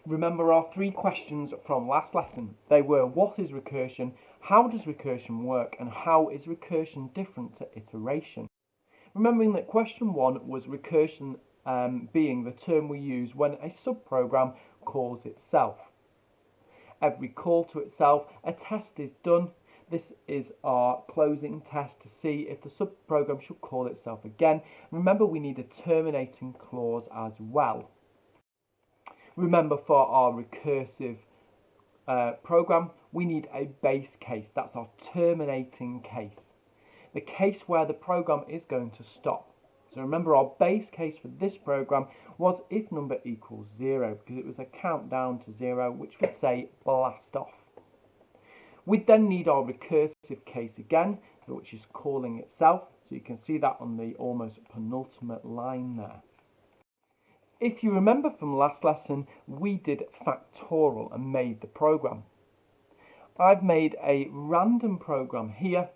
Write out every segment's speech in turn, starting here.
Remember our three questions from last lesson. They were: what is recursion, how does recursion work, and how is recursion different to iteration? Remembering that question 1 was recursion being the term we use when a subprogram calls itself. Every call to itself, a test is done. This is our closing test to see if the subprogram should call itself again. Remember, we need a terminating clause as well. Remember, for our recursive program, we need a base case. That's our terminating case. The case where the program is going to stop. So remember, our base case for this program was if number equals 0, because it was a countdown to 0, which would say blast off. We then need our recursive case again, which is calling itself. So you can see that on the almost penultimate line there. If you remember from last lesson, we did factorial and made the program. I've made a random program here,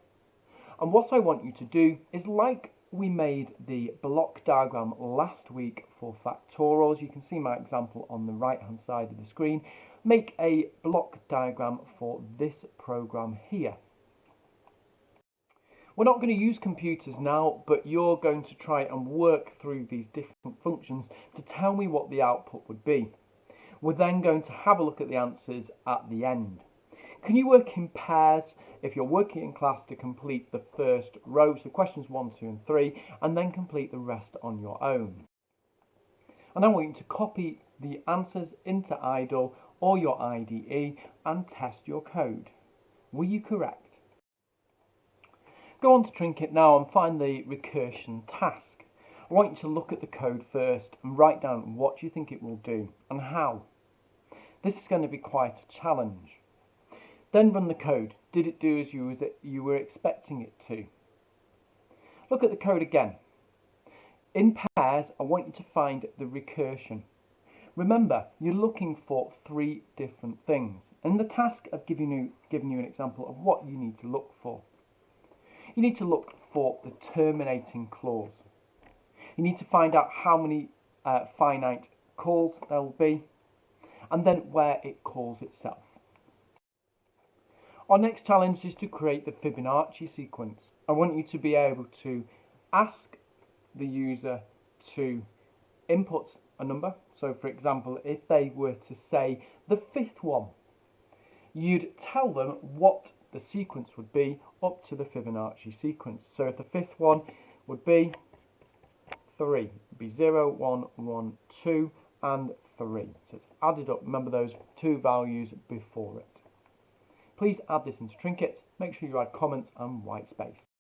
and what I want you to do is, like we made the block diagram last week for factorials, you can see my example on the right hand side of the screen, make a block diagram for this program here. We're not going to use computers now, but you're going to try and work through these different functions to tell me what the output would be. We're then going to have a look at the answers at the end. Can you work in pairs if you're working in class to complete the first row, so questions 1, 2 and 3, and then complete the rest on your own? And I want you to copy the answers into IDLE or your IDE and test your code. Were you correct? Go on to Trinket now and find the recursion task. I want you to look at the code first and write down what you think it will do and how. This is going to be quite a challenge. Then run the code. Did it do as you were expecting it to? Look at the code again. In pairs, I want you to find the recursion. Remember, you're looking for 3 different things. In the task, I've given you an example of what you need to look for. You need to look for the terminating clause. You need to find out how many finite calls there will be, and then where it calls itself. Our next challenge is to create the Fibonacci sequence. I want you to be able to ask the user to input a number. So for example, if they were to say the 5th one, you'd tell them what the sequence would be up to the Fibonacci sequence. So if the 5th one would be 3, it would be 0, 1, 1, 2 and 3. So it's added up. Remember those 2 values before it. Please add this into Trinket. Make sure you add comments and white space.